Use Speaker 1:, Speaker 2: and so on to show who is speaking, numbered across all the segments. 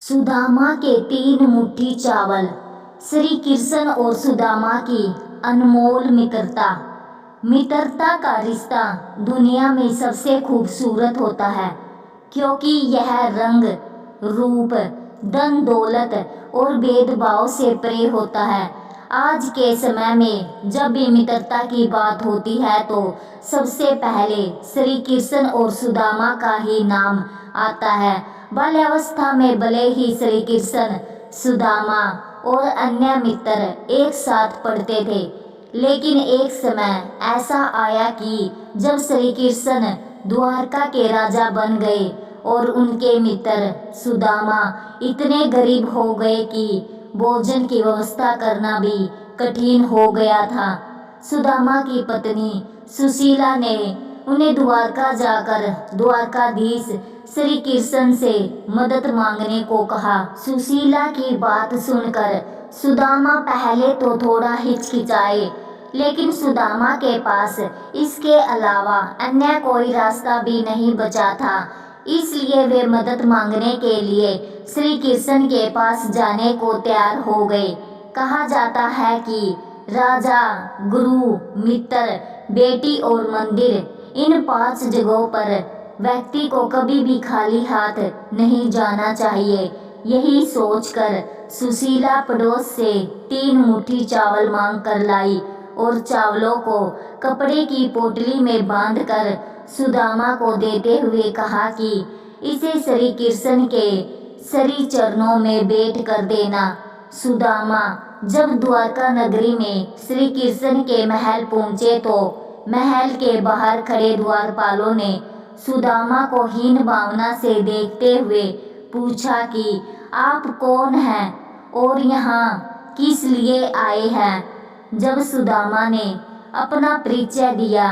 Speaker 1: सुदामा के 3 मुट्ठी चावल। श्री कृष्ण और सुदामा की अनमोल मित्रता। मित्रता का रिश्ता दुनिया में सबसे खूबसूरत होता है, क्योंकि यह रंग रूप, धन दौलत और भेदभाव से परे होता है। आज के समय में जब भी मित्रता की बात होती है तो सबसे पहले श्री कृष्ण और सुदामा का ही नाम आता है। बाल्यावस्था में भले ही श्री कृष्ण, सुदामा और अन्य मित्र एक साथ पढ़ते थे, लेकिन एक समय ऐसा आया कि जब श्री कृष्ण द्वारका के राजा बन गए और उनके मित्र सुदामा इतने गरीब हो गए कि भोजन की व्यवस्था करना भी कठिन हो गया था। सुदामा की पत्नी सुशीला ने उन्हें द्वारका जाकर द्वारकाधीश श्री कृष्ण से मदद मांगने को कहा। सुशीला की बात सुनकर सुदामा पहले तो थोड़ा हिचकिचाए, लेकिन सुदामा के पास इसके अलावा अन्य कोई रास्ता भी नहीं बचा था, इसलिए वे मदद मांगने के लिए श्री कृष्ण के पास जाने को तैयार हो गए। कहा जाता है कि राजा, गुरु, मित्र, बेटी और मंदिर, इन 5 जगहों पर व्यक्ति को कभी भी खाली हाथ नहीं जाना चाहिए। यही सोचकर सुशीला पड़ोस से 3 मुट्ठी चावल मांग कर लाई और चावलों को कपड़े की पोटली में बांधकर सुदामा को देते हुए कहा कि इसे श्री कृष्ण के श्री चरणों में भेंट कर देना। सुदामा जब द्वारका नगरी में श्री कृष्ण के महल पहुंचे तो महल के बाहर खड़े द्वारपालों ने सुदामा को हीन भावना से देखते हुए पूछा कि आप कौन हैं और यहाँ किस लिए आए हैं। जब सुदामा ने अपना परिचय दिया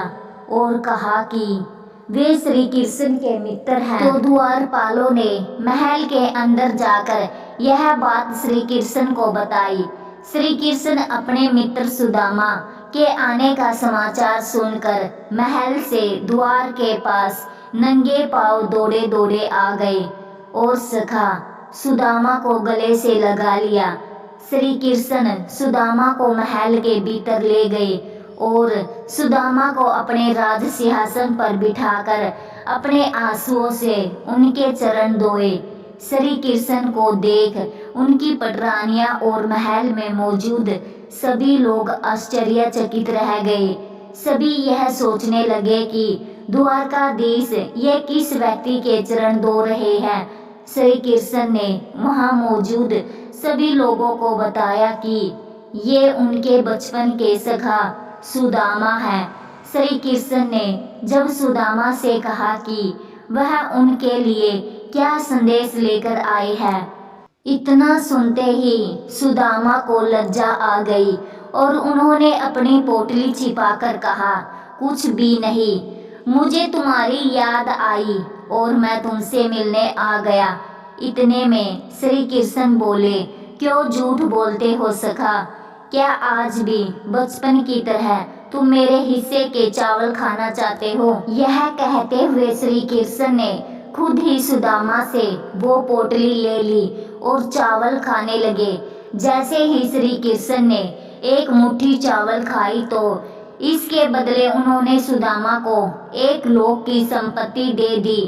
Speaker 1: और कहा कि वे श्री कृष्ण के मित्र हैं, तो द्वारपालों ने महल के अंदर जाकर यह बात श्री कृष्ण को बताई। श्री कृष्ण अपने मित्र सुदामा के आने का समाचार सुनकर महल से द्वार के पास नंगे पांव दौड़े दौड़े आ गए और सखा सुदामा को गले से लगा लिया। श्री कृष्ण सुदामा को महल के भीतर ले गए और सुदामा को अपने राज सिंहासन पर बिठाकर अपने आंसुओं से उनके चरण धोए। श्री कृष्ण को देख उनकी पटरानियां और महल में मौजूद सभी लोग आश्चर्यचकित रह गए। सभी यह सोचने लगे कि द्वारकाधीश ये किस व्यक्ति के चरण धो रहे हैं। श्री कृष्ण ने वहां मौजूद सभी लोगों को बताया कि ये उनके बचपन के सखा सुदामा है। श्री कृष्ण ने जब सुदामा से कहा कि वह उनके लिए क्या संदेश लेकर आए हैं, इतना सुनते ही सुदामा को लज्जा आ गई और उन्होंने अपनी पोटली छिपाकर कहा, कुछ भी नहीं, मुझे तुम्हारी याद आई और मैं तुमसे मिलने आ गया। इतने में श्री कृष्ण बोले, क्यों झूठ बोलते हो सखा? क्या आज भी बचपन की तरह तुम मेरे हिस्से के चावल खाना चाहते हो? यह कहते हुए श्री कृष्ण ने खुद ही सुदामा से वो पोटली ले ली और चावल खाने लगे। जैसे ही श्री कृष्ण ने एक मुट्ठी चावल खाई तो इसके बदले उन्होंने सुदामा को 1 लोक की संपत्ति दे दी।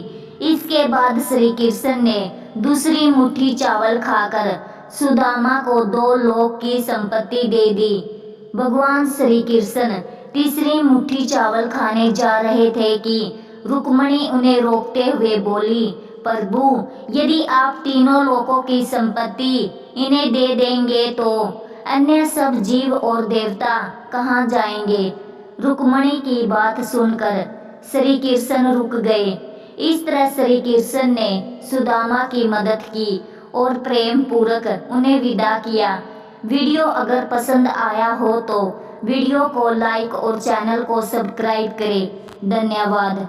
Speaker 1: इसके बाद श्री कृष्ण ने दूसरी मुट्ठी चावल खाकर सुदामा को 2 लोक की संपत्ति दे दी। भगवान श्री कृष्ण तीसरी मुट्ठी चावल खाने जा रहे थे कि रुक्मणी उन्हें रोकते हुए बोली, प्रभु, यदि आप तीनों लोकों की संपत्ति इन्हें दे देंगे तो अन्य सब जीव और देवता कहाँ जाएंगे? रुक्मणी की बात सुनकर श्री कृष्ण रुक गए। इस तरह श्री कृष्ण ने सुदामा की मदद की और प्रेम पूर्वक उन्हें विदा किया। वीडियो अगर पसंद आया हो तो वीडियो को लाइक और चैनल को सब्सक्राइब करें। धन्यवाद।